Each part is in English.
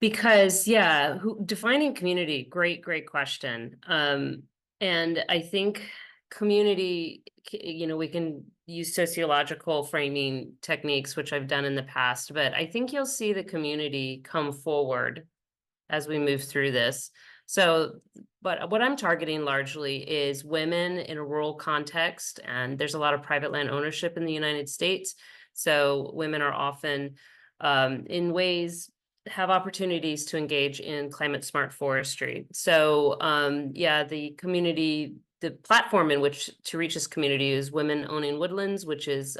Because yeah, defining community, great question. And I think community, we can use sociological framing techniques, which I've done in the past, but I think you'll see the community come forward as we move through this. So, but what I'm targeting largely is women in a rural context, and there's a lot of private land ownership in the United States. So women are often, in ways, have opportunities to engage in climate smart forestry. So, yeah, the platform in which to reach this community is Women Owning Woodlands, which is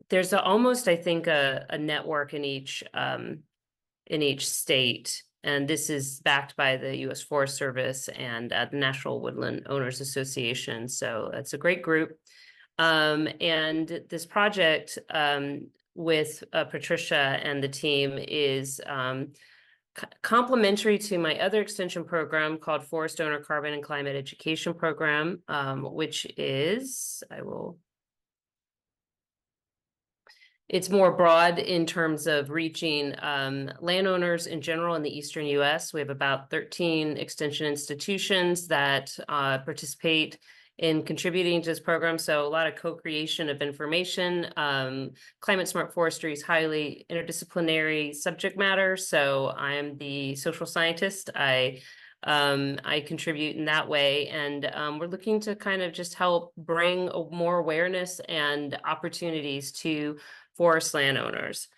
there's almost, I think, a network in each state. And this is backed by the U.S. Forest Service and the National Woodland Owners Association. So it's a great group. And this project with Patricia and the team is complementary to my other extension program called Forest Owner Carbon and Climate Education Program, which is, it's more broad in terms of reaching landowners in general in the Eastern US. We have about 13 extension institutions that participate in contributing to this program. So a lot of co-creation of information. Climate smart forestry is highly interdisciplinary subject matter. So I am the social scientist. I contribute in that way, and we're looking to kind of just help bring more awareness and opportunities to forest landowners.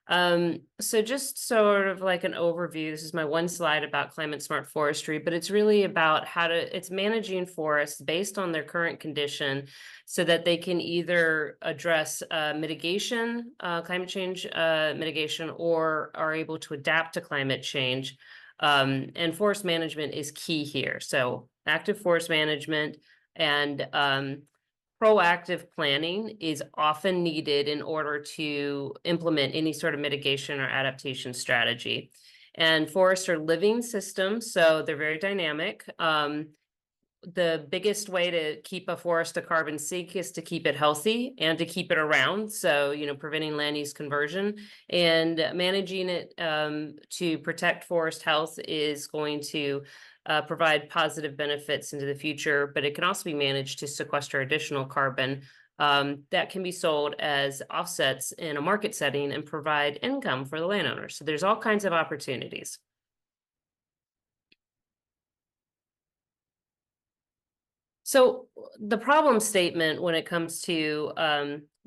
So just sort of like an overview, this is my one slide about climate smart forestry, but it's really about it's managing forests based on their current condition so that they can either address mitigation, climate change mitigation, or are able to adapt to climate change. And forest management is key here. So active forest management and proactive planning is often needed in order to implement any sort of mitigation or adaptation strategy. And forests are living systems, so they're very dynamic. The biggest way to keep a forest a carbon sink is to keep it healthy and to keep it around. So, preventing land use conversion and managing it to protect forest health is going to provide positive benefits into the future, but it can also be managed to sequester additional carbon that can be sold as offsets in a market setting and provide income for the landowner. So there's all kinds of opportunities. So the problem statement when it comes to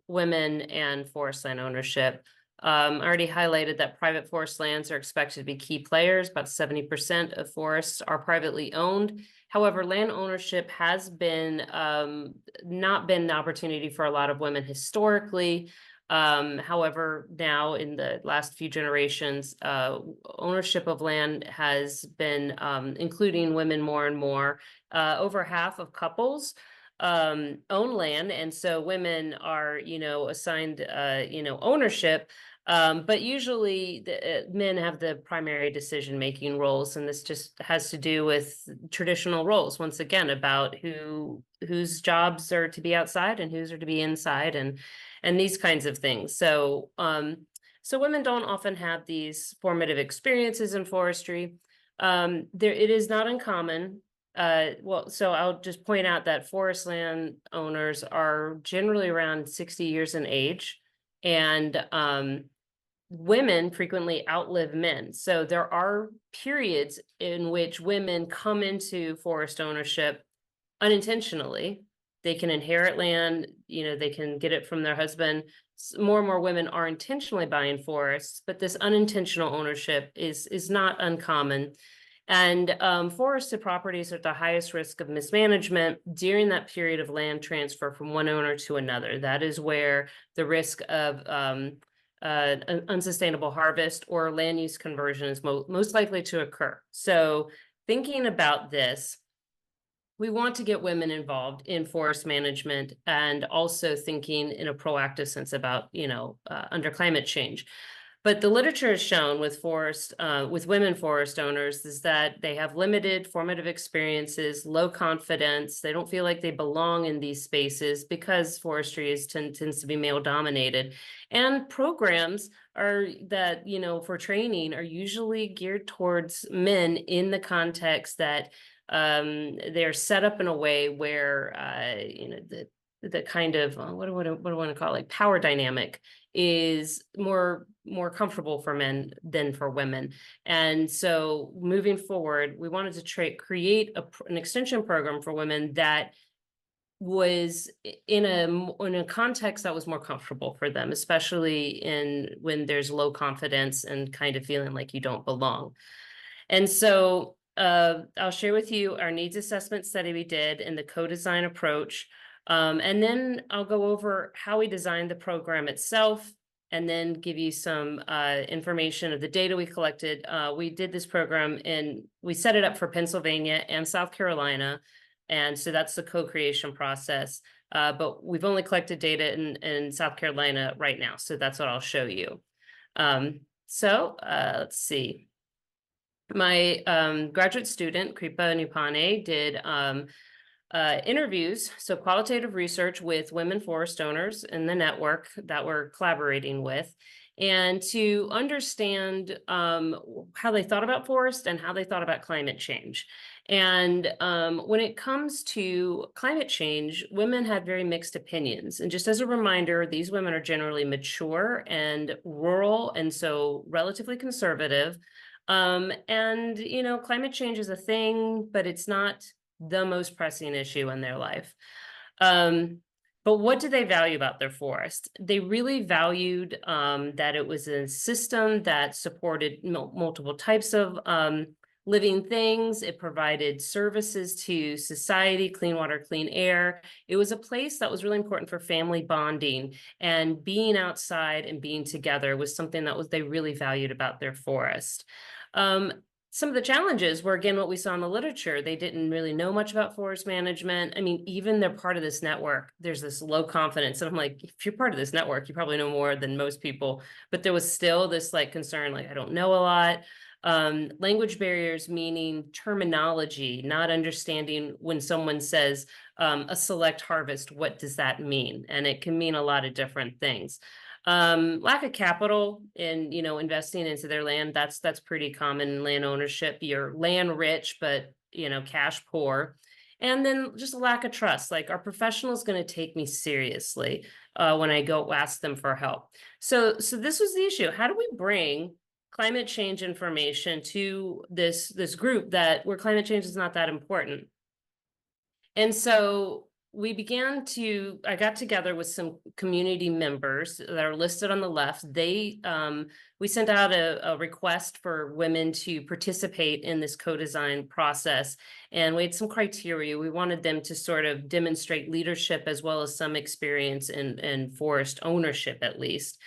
women and forest land ownership, I already highlighted that private forest lands are expected to be key players. About 70% of forests are privately owned. However, land ownership has been not been an opportunity for a lot of women historically. However, now in the last few generations, ownership of land has been including women more and more. Over half of couples own land, and so women are, assigned, ownership. But usually the men have the primary decision-making roles, and this just has to do with traditional roles, once again, about whose jobs are to be outside and whose are to be inside, and these kinds of things. So so women don't often have these formative experiences in forestry. It is not uncommon. So I'll just point out that forest land owners are generally around 60 years in age, and women frequently outlive men. So there are periods in which women come into forest ownership unintentionally. They can inherit land, they can get it from their husband. More and more women are intentionally buying forests, but this unintentional ownership is not uncommon. And forested properties are at the highest risk of mismanagement during that period of land transfer from one owner to another. That is where the risk of unsustainable harvest or land use conversion is most likely to occur. So thinking about this, we want to get women involved in forest management and also thinking in a proactive sense about, under climate change. But the literature has shown with women forest owners is that they have limited formative experiences, low confidence. They don't feel like they belong in these spaces because forestry tends to be male dominated. And programs are that, for training are usually geared towards men in the context that they're set up in a way where, the kind of, what do I want to call it, like power dynamic is more comfortable for men than for women. And so moving forward, we wanted to create an extension program for women that was in a context that was more comfortable for them, especially when there's low confidence and kind of feeling like you don't belong. And so I'll share with you our needs assessment study we did and the co-design approach. And then I'll go over how we designed the program itself and then give you some information of the data we collected. We did this program and we set it up for Pennsylvania and South Carolina. And so that's the co-creation process. But we've only collected data in South Carolina right now. So that's what I'll show you. Let's see. My graduate student, Kreye Nupane, did interviews, so qualitative research with women forest owners in the network that we're collaborating with, and to understand how they thought about forest and how they thought about climate change. And when it comes to climate change, women had very mixed opinions. And just as a reminder, these women are generally mature and rural, and so relatively conservative. Climate change is a thing, but it's not the most pressing issue in their life. But what did they value about their forest? They really valued that it was a system that supported multiple types of living things. It provided services to society, clean water, clean air. It was a place that was really important for family bonding, and being outside and being together was something that they really valued about their forest. Some of the challenges were, again, what we saw in the literature. They didn't really know much about forest management. I mean, even they're part of this network, there's this low confidence. And I'm like, if you're part of this network, you probably know more than most people. But there was still this concern, I don't know a lot. Language barriers, meaning terminology, not understanding when someone says a select harvest, what does that mean? And it can mean a lot of different things. Lack of capital in, investing into their land. That's pretty common in land ownership. You're land rich, but, cash poor. And then just a lack of trust. Are professionals going to take me seriously when I go ask them for help? So this was the issue. How do we bring climate change information to this group where climate change is not that important? And so I got together with some community members that are listed on the left. We sent out a request for women to participate in this co-design process, and we had some criteria. We wanted them to sort of demonstrate leadership as well as some experience in forest ownership, at least.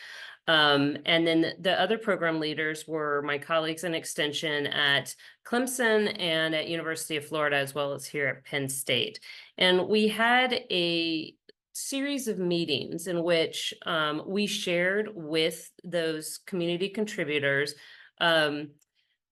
And then the other program leaders were my colleagues in Extension at Clemson and at University of Florida, as well as here at Penn State. And we had a series of meetings in which we shared with those community contributors the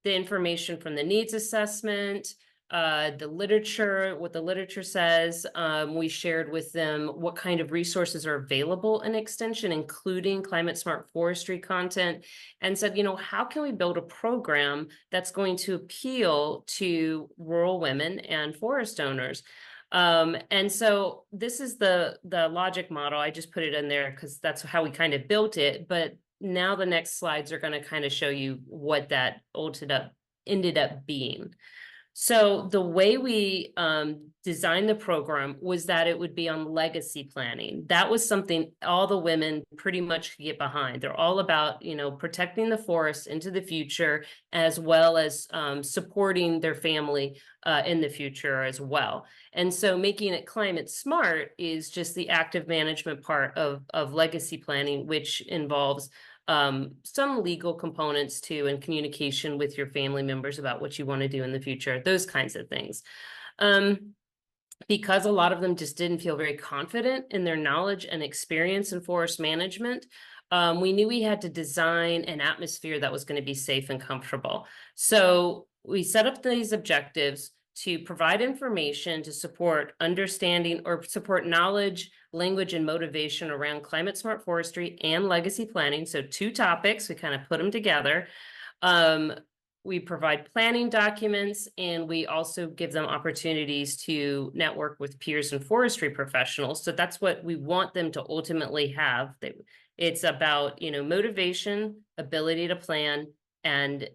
information from the needs assessment, the literature, what the literature says. We shared with them what kind of resources are available in Extension, including climate smart forestry content, and said, how can we build a program that's going to appeal to rural women and forest owners? And so this is the logic model. I just put it in there because that's how we kind of built it. But now the next slides are going to kind of show you what that ended up being. So the way we designed the program was that it would be on legacy planning. That was something all the women pretty much get behind. They're all about, protecting the forest into the future, as well as supporting their family in the future as well. And so making it climate smart is just the active management part of legacy planning, which involves some legal components too, and communication with your family members about what you want to do in the future, those kinds of things. Because a lot of them just didn't feel very confident in their knowledge and experience in forest management, we knew we had to design an atmosphere that was going to be safe and comfortable. So we set up these objectives to provide information to support understanding or support knowledge, language, and motivation around climate smart forestry and legacy planning. So two topics, we kind of put them together. We provide planning documents, and we also give them opportunities to network with peers and forestry professionals. So that's what we want them to ultimately have. It's about, motivation, ability to plan, and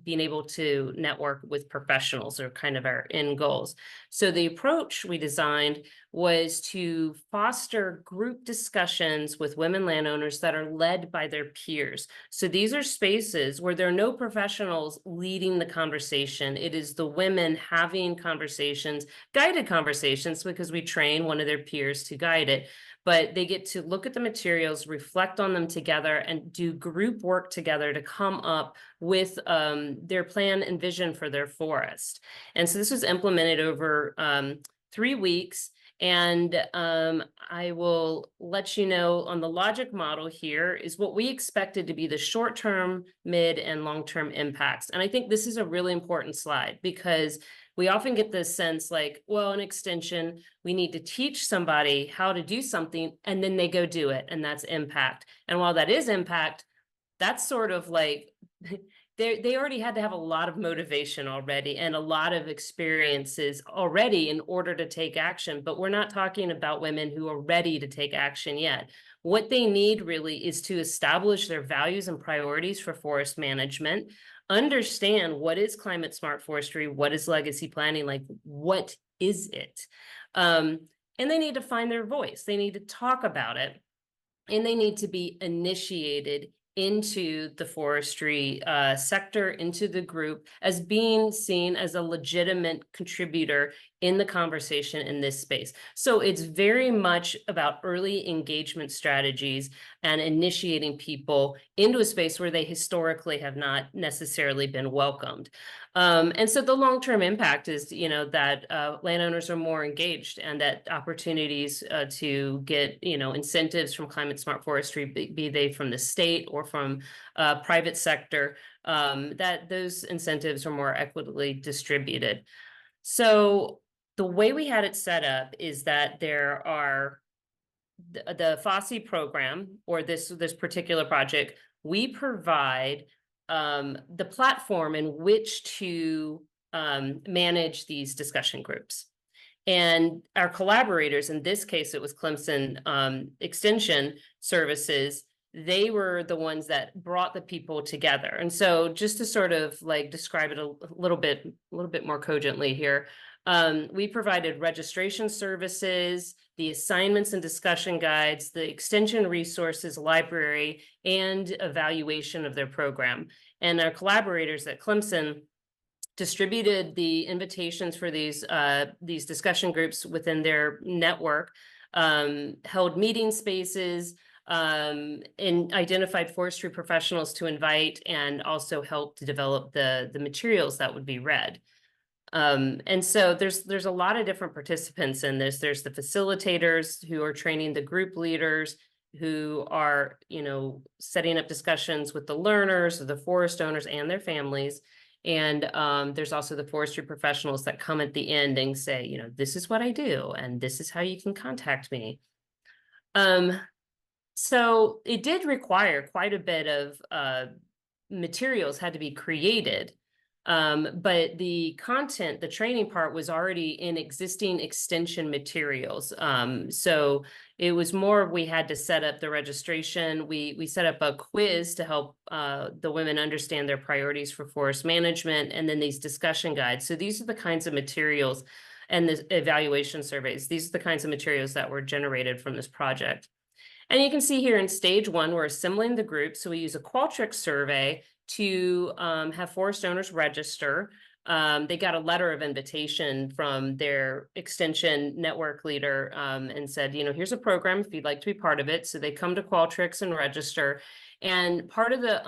being able to network with professionals are kind of our end goals. So the approach we designed was to foster group discussions with women landowners that are led by their peers. So these are spaces where there are no professionals leading the conversation. It is the women having conversations, guided conversations, because we train one of their peers to guide it. But they get to look at the materials, reflect on them together, and do group work together to come up with their plan and vision for their forest. And so this was implemented over 3 weeks. And I will let you know on the logic model here is what we expected to be the short-term, mid, and long-term impacts. And I think this is a really important slide because we often get this sense like, well, in extension, we need to teach somebody how to do something and then they go do it, and that's impact. And while that is impact, that's sort of like they already had to have a lot of motivation already and a lot of experiences already in order to take action. But we're not talking about women who are ready to take action yet. What they need really is to establish their values and priorities for forest management, understand what is climate smart forestry, what is legacy planning, like what is it? And they need to find their voice. They need to talk about it, and they need to be initiated into the forestry sector, into the group, as being seen as a legitimate contributor in the conversation in this space. So it's very much about early engagement strategies and initiating people into a space where they historically have not necessarily been welcomed. And so the long-term impact is, that landowners are more engaged, and that opportunities to get, incentives from climate smart forestry, be they from the state or from private sector, that those incentives are more equitably distributed. So the way we had it set up is that there are the FOSSI program, or this particular project, we provide the platform in which to manage these discussion groups. And our collaborators, in this case, it was Clemson Extension Services, they were the ones that brought the people together. And so just to sort of like describe it a little bit more cogently here, we provided registration services, the assignments and discussion guides, the extension resources library, and evaluation of their program. And our collaborators at Clemson distributed the invitations for these discussion groups within their network, held meeting spaces, and identified forestry professionals to invite, and also helped to develop the materials that would be read. And so there's a lot of different participants in this. There's the facilitators who are training the group leaders, who are, setting up discussions with the learners, the forest owners, and their families. And there's also the forestry professionals that come at the end and say, this is what I do, and this is how you can contact me. So it did require quite a bit of materials had to be created. But the content, the training part, was already in existing extension materials. So it was more, we had to set up the registration. We set up a quiz to help the women understand their priorities for forest management, and then these discussion guides. So these are the kinds of materials, and the evaluation surveys. These are the kinds of materials that were generated from this project. And you can see here in stage 1, we're assembling the group. So we use a Qualtrics survey to have forest owners register. They got a letter of invitation from their extension network leader, and said, here's a program if you'd like to be part of it. So they come to Qualtrics and register. And part of the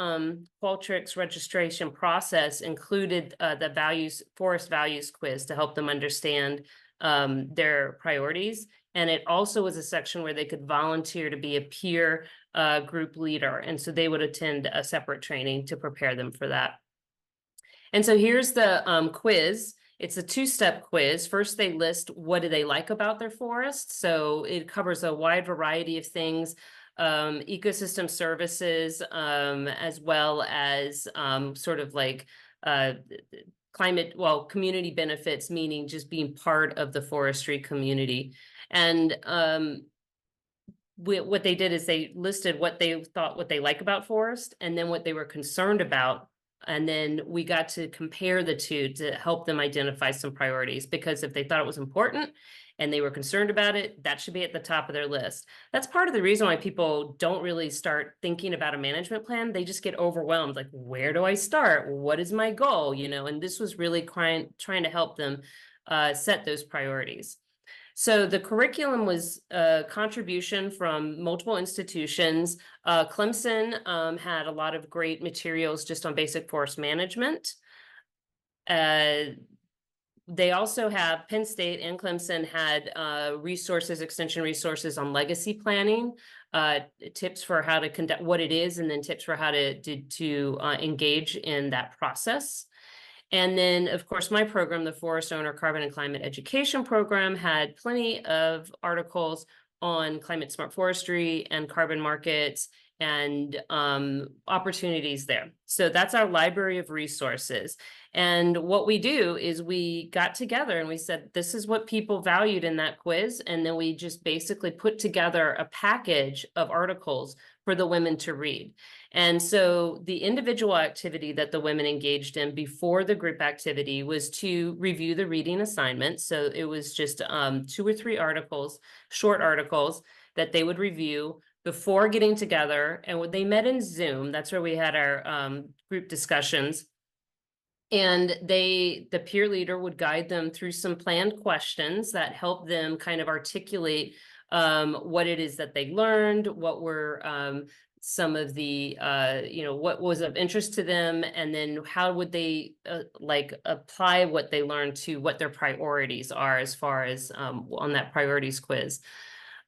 Qualtrics registration process included the forest values quiz to help them understand their priorities And it also was a section where they could volunteer to be a peer group leader. And so they would attend a separate training to prepare them for that. And so here's the quiz. It's a two-step quiz. First, they list what do they like about their forest. So it covers a wide variety of things, ecosystem services, as well as sort of like community benefits, meaning just being part of the forestry community. And what they did is they listed what they thought, what they like about forest, and then what they were concerned about. And then we got to compare the two to help them identify some priorities, because if they thought it was important and they were concerned about it, that should be at the top of their list. That's part of the reason why people don't really start thinking about a management plan. They just get overwhelmed. Like, where do I start? What is my goal? You know, and this was really trying to help them set those priorities. So the curriculum was a contribution from multiple institutions. Clemson had a lot of great materials just on basic forest management. They also have, Penn State and Clemson had extension resources on legacy planning, tips for how to conduct what it is, and then tips for how to engage in that process. And then, of course, my program, the Forest Owner Carbon and Climate Education Program, had plenty of articles on climate smart forestry and carbon markets and opportunities there. So that's our library of resources. And what we do is we got together and we said, this is what people valued in that quiz. And then we just basically put together a package of articles for the women to read. And so the individual activity that the women engaged in before the group activity was to review the reading assignment. So it was just 2 or 3 articles, short articles that they would review before getting together. And when they met in Zoom, that's where we had our group discussions. And the peer leader would guide them through some planned questions that help them kind of articulate what it is that they learned, what were some of the, what was of interest to them, and then how would they like apply what they learned to what their priorities are as far as on that priorities quiz.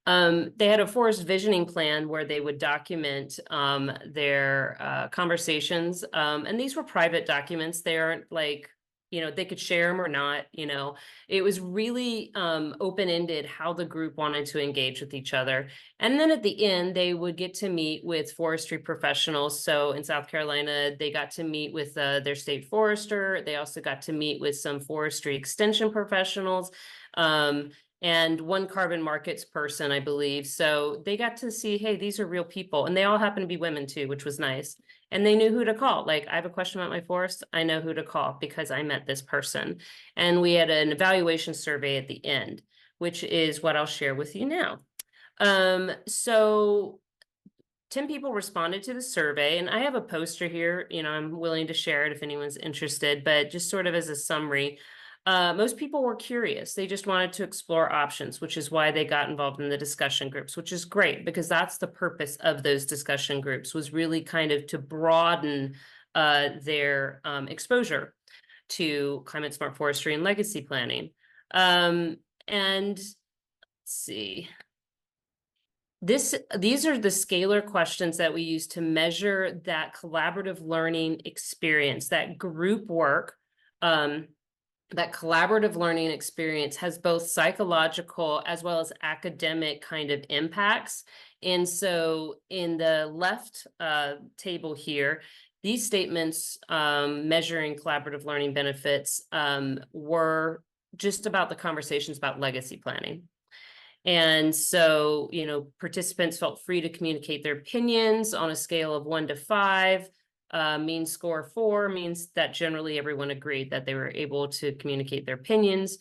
They had a forest visioning plan where they would document their conversations. And these were private documents. They aren't like, they could share them or not, It was really open-ended how the group wanted to engage with each other. And then at the end, they would get to meet with forestry professionals. So in South Carolina, they got to meet with their state forester. They also got to meet with some forestry extension professionals. And one carbon markets person, I believe. So they got to see, hey, these are real people. And they all happen to be women too, which was nice. And they knew who to call. Like, I have a question about my forest. I know who to call because I met this person. And we had an evaluation survey at the end, which is what I'll share with you now. So 10 people responded to the survey, and I have a poster here. I'm willing to share it if anyone's interested, but just sort of as a summary. Most people were curious. They just wanted to explore options, which is why they got involved in the discussion groups, which is great because that's the purpose of those discussion groups, was really kind of to broaden their exposure to climate smart forestry and legacy planning. And let's see. These are the scalar questions that we use to measure that collaborative learning experience, that group work. That collaborative learning experience has both psychological as well as academic kind of impacts. And so in the left table here, these statements measuring collaborative learning benefits were just about the conversations about legacy planning. And so, participants felt free to communicate their opinions on a scale of 1 to 5. Mean score 4 means that generally everyone agreed that they were able to communicate their opinions.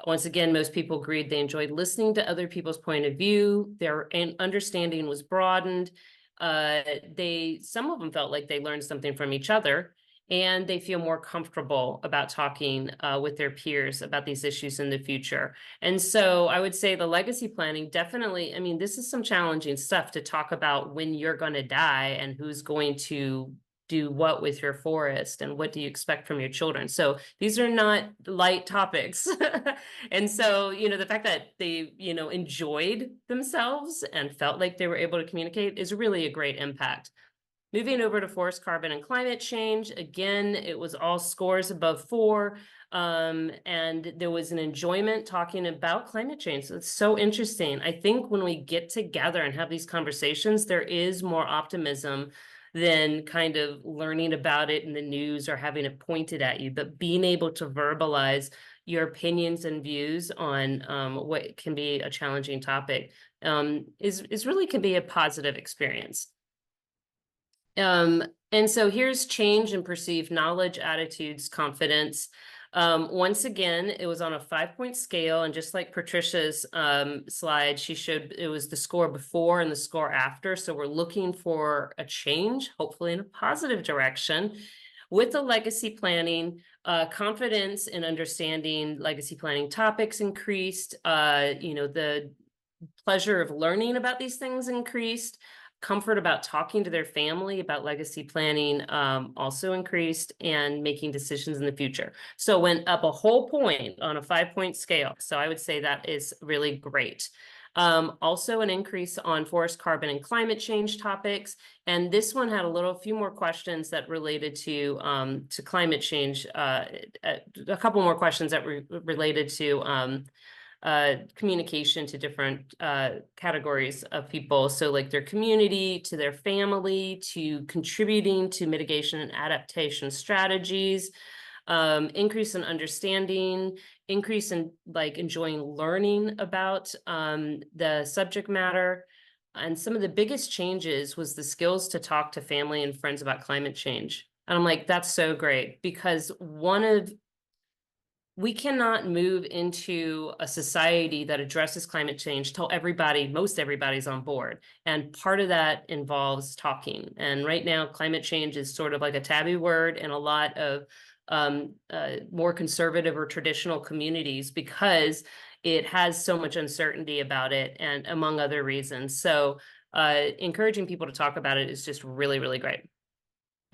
Once again, most people agreed they enjoyed listening to other people's point of view. Their understanding was broadened. Some of them felt like they learned something from each other, and they feel more comfortable about talking with their peers about these issues in the future. And so I would say the legacy planning definitely, this is some challenging stuff to talk about when you're going to die and who's going to do what with your forest, and what do you expect from your children? So these are not light topics. And so, the fact that they, enjoyed themselves and felt like they were able to communicate is really a great impact. Moving over to forest carbon and climate change, again, it was all scores above 4. And there was an enjoyment talking about climate change. So it's so interesting. I think when we get together and have these conversations, there is more optimism than kind of learning about it in the news or having it pointed at you, but being able to verbalize your opinions and views on what can be a challenging topic is really can be a positive experience. And so here's change in perceived knowledge, attitudes, confidence. Once again, it was on a 5-point scale, and just like Patricia's slide, she showed it was the score before and the score after. So we're looking for a change, hopefully in a positive direction. With the legacy planning, confidence in understanding legacy planning topics increased. The pleasure of learning about these things increased. Comfort about talking to their family about legacy planning also increased, and making decisions in the future. So went up a whole point on a 5-point scale. So I would say that is really great. Also an increase on forest carbon and climate change topics. And this one had a few more questions that related to climate change, a couple more questions that were related to communication to different categories of people. So like their community, to their family, to contributing to mitigation and adaptation strategies, increase in understanding, increase in like enjoying learning about the subject matter. And some of the biggest changes was the skills to talk to family and friends about climate change. And I'm like, that's so great, because we cannot move into a society that addresses climate change till most everybody's on board. And part of that involves talking. And right now, climate change is sort of like a taboo word in a lot of more conservative or traditional communities, because it has so much uncertainty about it, and among other reasons. So encouraging people to talk about it is just really, really great.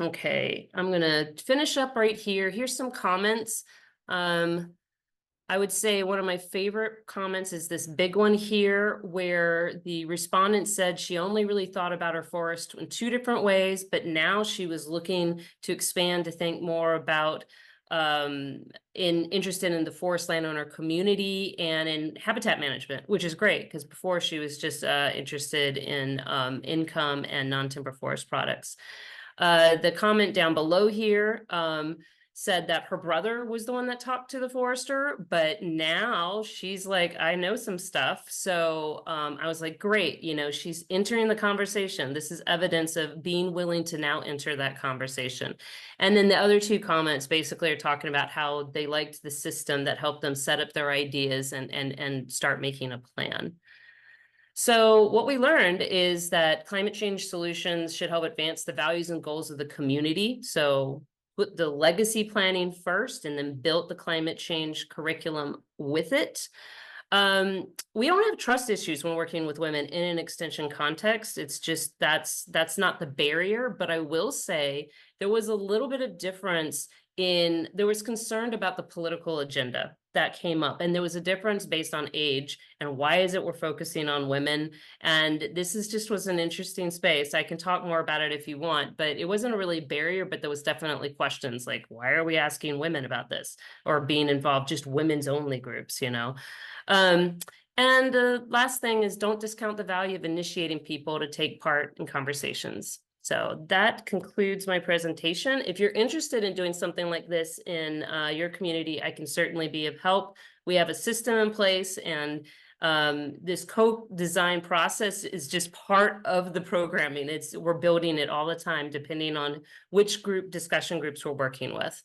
Okay, I'm gonna finish up right here. Here's some comments. I would say one of my favorite comments is this big one here, where the respondent said she only really thought about her forest in 2 different ways, but now she was looking to expand to think more about interested in the forest landowner community and in habitat management, which is great, because before she was just interested in income and non-timber forest products. The comment down below here said that her brother was the one that talked to the forester, but now she's like, I know some stuff. So I was like, great, she's entering the conversation. This is evidence of being willing to now enter that conversation. And then the other 2 comments basically are talking about how they liked the system that helped them set up their ideas and start making a plan. So what we learned is that climate change solutions should help advance the values and goals of the community. So put the legacy planning first, and then built the climate change curriculum with it. We don't have trust issues when working with women in an extension context. It's just that's not the barrier. But I will say there was a little bit of difference there was concern about the political agenda that came up, and there was a difference based on age and why is it we're focusing on women. And this was an interesting space. I can talk more about it if you want, but it wasn't a really barrier, but there was definitely questions like, why are we asking women about this, or being involved, just women's only groups, and the last thing is, don't discount the value of initiating people to take part in conversations. So that concludes my presentation. If you're interested in doing something like this in your community, I can certainly be of help. We have a system in place, and this co-design process is just part of the programming. We're building it all the time, depending on which discussion groups we're working with.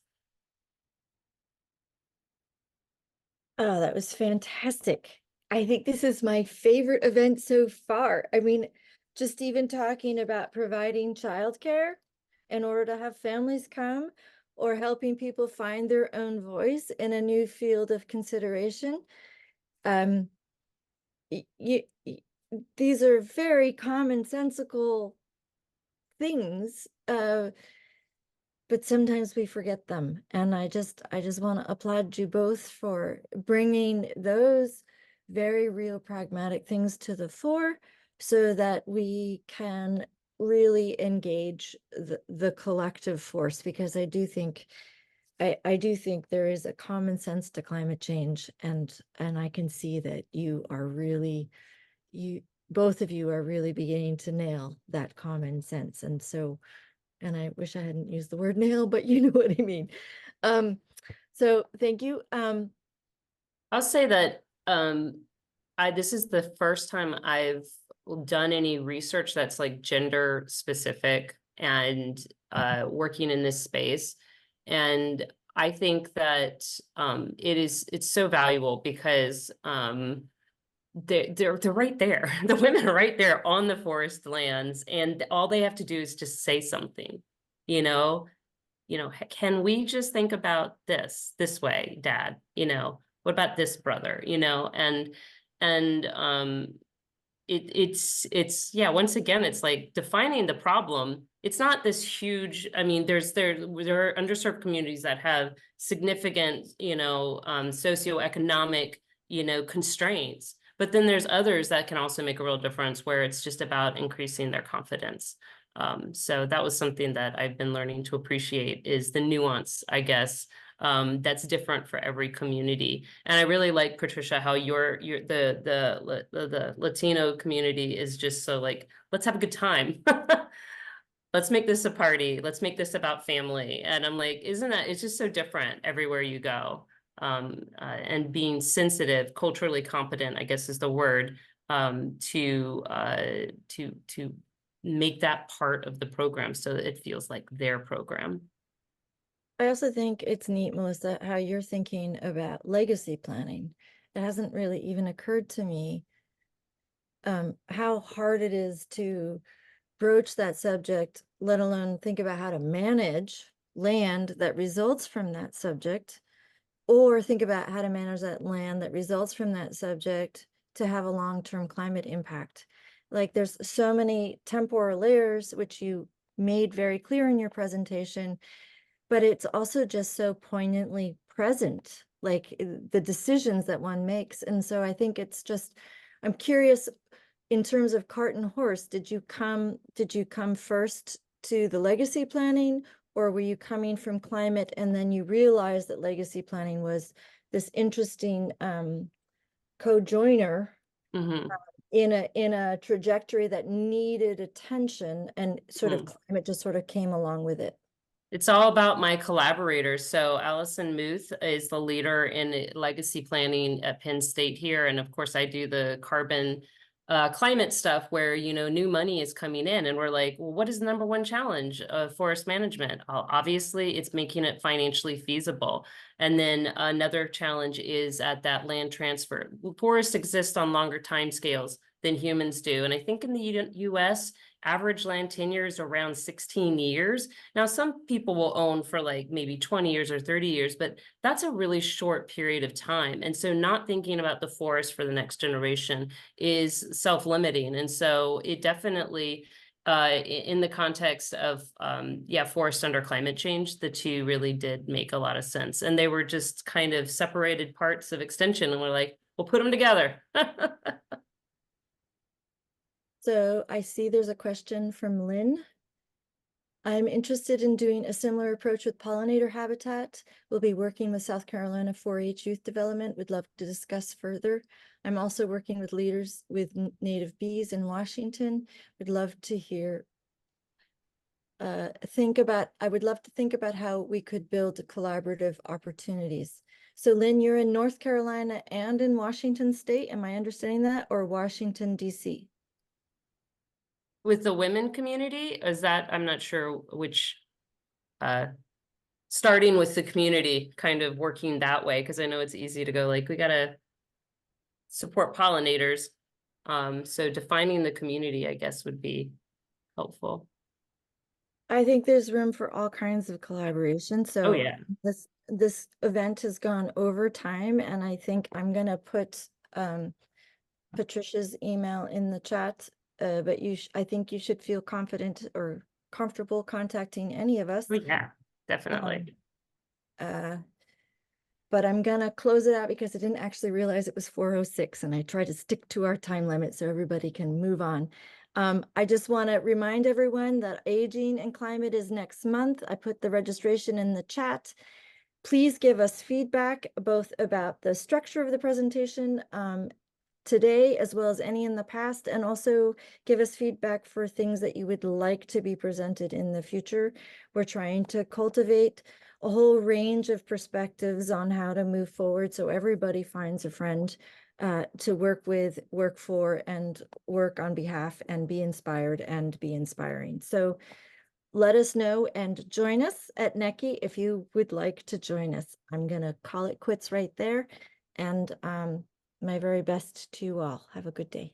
Oh, that was fantastic. I think this is my favorite event so far. I mean, just even talking about providing childcare in order to have families come, or helping people find their own voice in a new field of consideration. These are very commonsensical things. but sometimes we forget them. And I just want to applaud you both for bringing those very real pragmatic things to the fore so that we can really engage the collective force, because I do think there is a common sense to climate change, and I can see that you both of you are really beginning to nail that common sense. And so, and I wish I hadn't used the word nail, but you know what I mean. So thank you. I'll say that this is the first time I've done any research that's like gender specific and working in this space. And I think that it's so valuable because they're right there. The women are right there on the forest lands, and all they have to do is just say something, you know, can we just think about this way, Dad? What about this, brother? And yeah, once again, it's like defining the problem. It's not this huge, I mean, there are underserved communities that have significant, socioeconomic, constraints. But then there's others that can also make a real difference where it's just about increasing their confidence. So that was something that I've been learning to appreciate, is the nuance, I guess, that's different for every community. And I really like, Patricia, how the Latino community is just so like, let's have a good time. Let's make this a party. Let's make this about family. And I'm like, it's just so different everywhere you go. And being sensitive, culturally competent, I guess is the word, to make that part of the program so that it feels like their program. I also think it's neat, Melissa, how you're thinking about legacy planning. It hasn't really even occurred to me how hard it is to broach that subject, let alone think about how to manage land that results from that subject, or think about how to manage that land that results from that subject to have a long-term climate impact. Like, there's so many temporal layers, which you made very clear in your presentation, but it's also just so poignantly present, like the decisions that one makes. And so I think it's just, I'm curious, in terms of cart and horse, did you come first to the legacy planning, or were you coming from climate and then you realized that legacy planning was this interesting co-joiner Mm-hmm. in a trajectory that needed attention, and sort of climate just sort of came along with it? It's all about my collaborators. So Allison Muth is the leader in legacy planning at Penn State here. And of course, I do the carbon climate stuff where, new money is coming in. And we're like, well, what is the number one challenge of forest management? Obviously, it's making it financially feasible. And then another challenge is at that land transfer. Forests exist on longer timescales than humans do. And I think in the US, average land tenure is around 16 years. Now, some people will own for like maybe 20 years or 30 years, but that's a really short period of time. And so not thinking about the forest for the next generation is self-limiting. And so it definitely, in the context of, forest under climate change, the two really did make a lot of sense. And they were just kind of separated parts of extension. And we're like, we'll put them together. So I see there's a question from Lynn. I'm interested in doing a similar approach with pollinator habitat. We'll be working with South Carolina 4-H youth development. Would love to discuss further. I'm also working with leaders with native bees in Washington. Would love to hear, I would love to think about how we could build collaborative opportunities. So Lynn, you're in North Carolina and in Washington State. Am I understanding that? Or Washington, DC? With the women community, is that, I'm not sure which, starting with the community, kind of working that way, because I know it's easy to go like, we gotta support pollinators. So defining the community, I guess, would be helpful. I think there's room for all kinds of collaboration. Oh, So yeah. this event has gone over time, and I think I'm gonna put Patricia's email in the chat. But I think you should feel confident or comfortable contacting any of us. Oh, yeah. definitely. Uh, but I'm gonna close it out because I didn't actually realize it was 4:06, and I try to stick to our time limit so everybody can move on. I just want to remind everyone that Aging and Climate is next month. I put the registration in the chat. Please give us feedback both about the structure of the presentation today, as well as any in the past, and also give us feedback for things that you would like to be presented in the future. We're trying to cultivate a whole range of perspectives on how to move forward so everybody finds a friend to work with, work for, and work on behalf, and be inspired and be inspiring. So let us know and join us at NECI if you would like to join us. I'm going to call it quits right there. And my very best to you all. Have a good day.